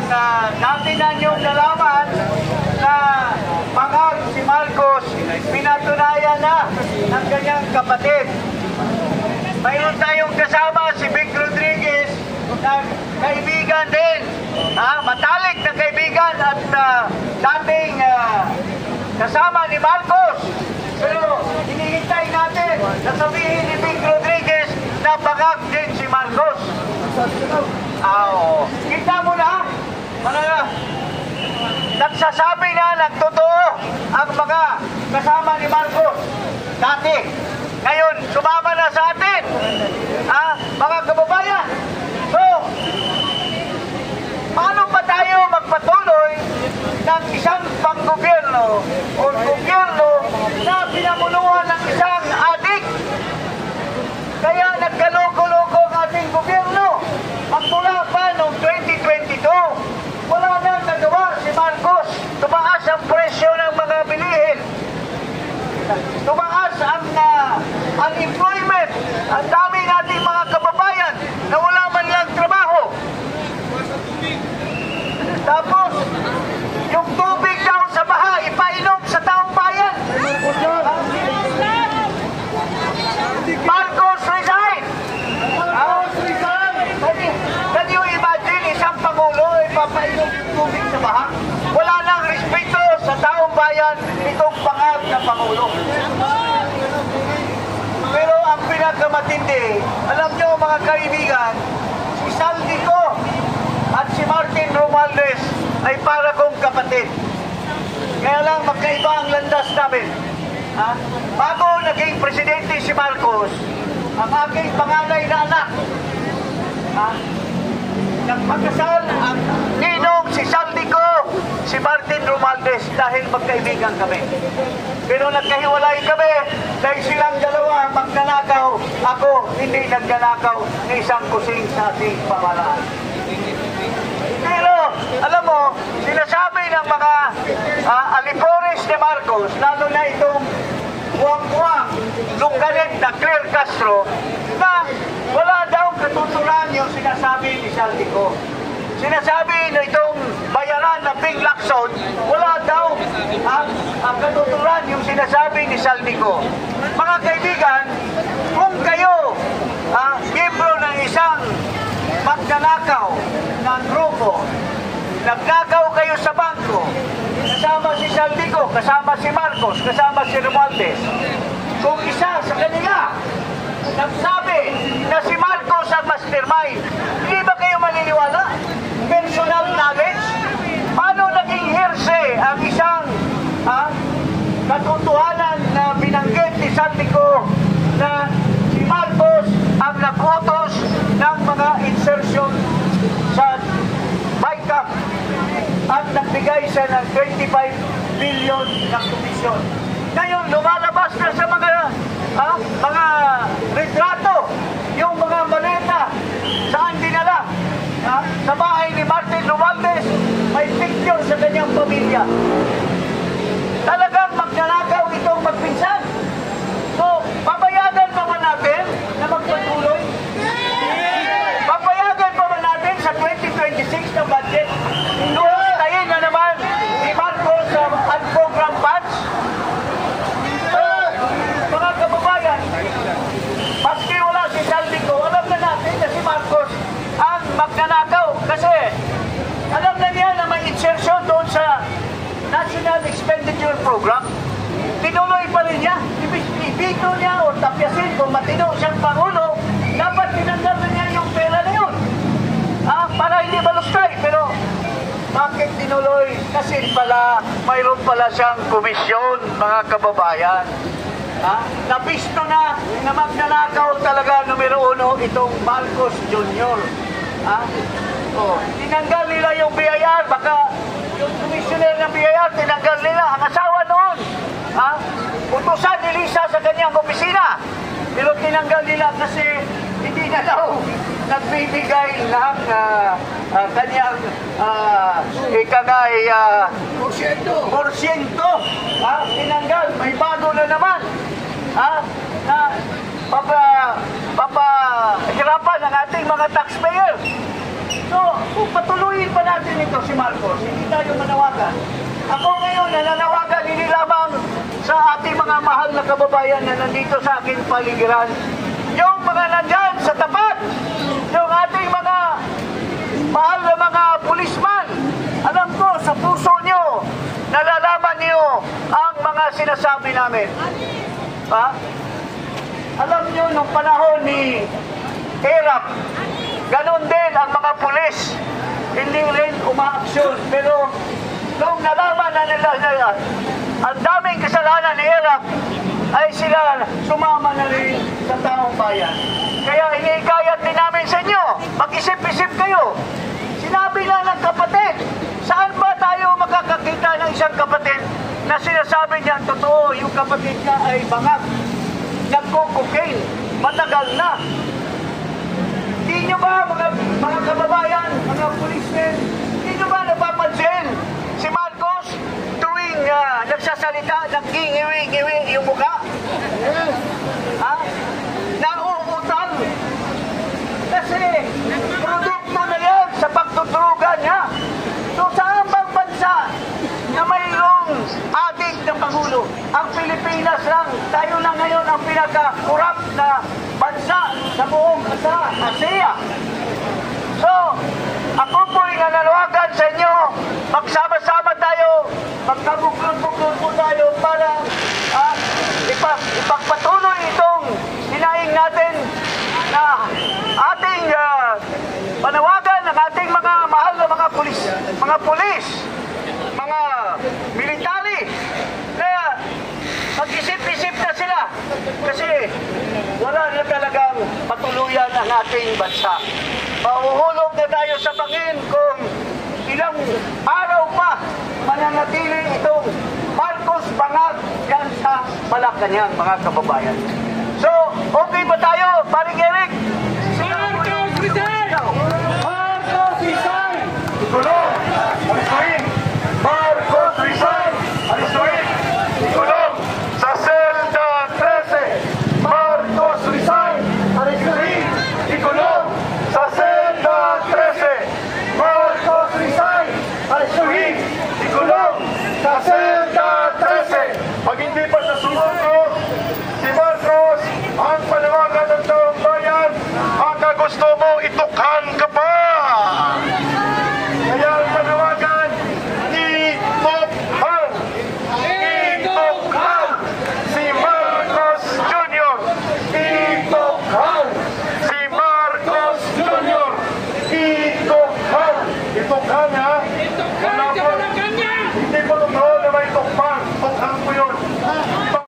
dati na niyong nalaman na pangag si Marcos, pinatunayan na ng kanyang kapatid. Mayroon tayong kasama si Vic Rodriguez na kaibigan din, matalik na kaibigan at dating kasama ni Marcos. Pero hinihintay natin na sabihin ni Vic Rodriguez na pangag din si Marcos. Kita mo na, nagsasabi na nagtotoo ang mga kasama ni Marcos dati. Ngayon, sumama na sa atin, mga kababayan. So, paano pa tayo magpatuloy ng isang panggobyerno o gobyerno na pinamuluhan ng isang adik? Kaya nagkaloko-loko ang ating gobyerno. Magmula pa noong 2022, wala nang nagawa si Marcos. Tumaas ang presyo ng mga bilihin. Tumaas ang unemployment. Ang dami nating mga kababayan na wala man lang trabaho. Tapos, yung tubig daw sa baha, ipainom sa taong bayan. Marcos resign! Can you imagine isang Pangulo ipapainom tubig sa baha? Wala nang respeto sa taong bayan itong pangag na Pangulo. Pero ang pinakamatindi, alam nyo mga kaibigan, si Saldico at si Martin Romualdez ay para kong kapatid. Kaya lang magkaiba ang landas namin. Bago naging presidente si Marcos, ang aking panganay na anak, nagpagkasal ang ninong si Saldico, si Martin Romualdez dahil magkaibigan kami. Pero nagkahiwalay kami dahil silang dalawa magnanakaw. Ako hindi nagnanakaw ng isang kusing sa ating pamahalaan. Pero alam mo, sinasabi ng mga alipores ni Marcos, lalo na itong buwang-buwang lunggalit na Claire Castro, na wala daw katuturan yung sinasabi ni Saldico. Sinasabi na itong bayaran na Bing Lacson, wala daw ang katuturan yung sinasabi ni Saldico. Mga kaibigan, kung kayo miyembro ng isang magnanakaw ng grupo, nagnakaw kayo sa bangko, kasama si Saldico, kasama si Marcos, kasama si Romualdez, kung isa sa kanila nagsabi na si Marcos ang mastermind, hindi ba kayo maniniwala? Personal knowledge? Paano naging hearsay ang isang katotohanan na binanggit ni Saldico na si Marcos ang nag-utos ng mga insertion sa BICAM at nagbigay siya ng 25 billion ng komisyon. Ngayon, lumalabas na sa mga retrato, yung mga maleta, saan dinala? Sa bahay ni Martin Romualdez, may picture sa kanyang pamilya. Talagang magnanakaw itong magpinsan. So, papayagan pa ba natin na magpatuloy? Papayagan pa ba natin sa 2026 na budget? Tayin na naman ni Marcos sa unprogrammed funds? Mga kababayan, maski wala si Saldico, alam na natin na si Marcos ang magnanakaw kasi alam na niya na may insertion doon sa National Expenditure Program. Tinuloy pa rin niya. Ibito niya o tapyasin kung matino siyang Pangulo, dapat tinanggal na niya yung pera na yun. Para hindi balustay. Pero bakit tinuloy? Kasi pala, mayroon pala siyang komisyon, mga kababayan. Nabisto na magnanakaw talaga numero 1 itong Marcos Jr. Tinanggal nila yung BIR, baka yung commissioner ng BIR, tinanggal nila ang asawa noon. Utusan ni Lisa sa kanyang opisina. Pero tinanggal nila kasi hindi na daw nagbibigay ng kanyang porsyento. Tinanggal, may bago na naman. Na papahirapan ang ating mga taxpayer. So, kung patuloyin pa natin dito si Marcos, hindi tayo manawagan. Ako ngayon nananawagan hindi lamang sa ating mga mahal na kababayan na nandito sa aking paligiran. Yung mga nandyan sa tapat, yung ating mga mahal na mga pulisman, alam ko sa puso nyo, nalalaman nyo ang mga sinasabi namin. Ha? Alam nyo, nung panahon ni Erap, ganon din ang mga pulis. Hindi rin umaaksyon. Pero nung nalaman na nila na ang daming kasalanan ni Erap, ay sila sumama na rin sa taong bayan. Kaya iniikayat din namin sa inyo, mag-isip-isip kayo. Sinabi lang ng kapatid, saan ba tayo makakakita ng isang kapatid na sinasabi niya, totoo, yung kapatid niya ay bangag, nagko-cocaine, matagal na. Hindi nyo ba, mga kababayan, mga policemen, hindi nyo ba napapansin si Marcos tuwing nagsasalita, nag-ngiwi-ngiwi yung mukha? Ha? Nauutang. Kasi produkto na yan sa pagtutulugan niya. So saan bang bansa na mayroong adik ng Pangulo? Ang Pilipinas lang, tayo na ngayon ang pinaka-corrupt na bansa sa buong ASEA. So, ako po'y nananawagan sa inyo, magsama-sama tayo, magkabuklod-buklod po tayo para ipagpatuloy itong hinaing natin na ating panawagan ng ating mga mahal na mga pulis, mga military na mag-isip-isip na sila kasi wala na talagang patuluyan ang ating bansa. Mahuhulog na tayo sa bangin kung ilang araw pa mananatili itong Marcos bangag yan sa Malacanang, mga kababayan. So, okay ba tayo, paring Eric? Marcos resign! Marcos resign! Ikulong! Alistuin! Marcos resign! Alistuin! Ikulong! Sa selda 13! Marcos resign! Alistuin! Ikulong! Sa selda 13! Marcos resign! Alistuin! Ikulong! Sa selda 13! Pag hindi pa sa sumuko, si Marcos ang panawagan ng taong bayan, baka gusto mo itukhan ka pa! Kaya ang panawagan, itukhan! Itukhan! Si Marcos Jr. Itukhan! Si Marcos Jr. Itukhan! Itukhan ha!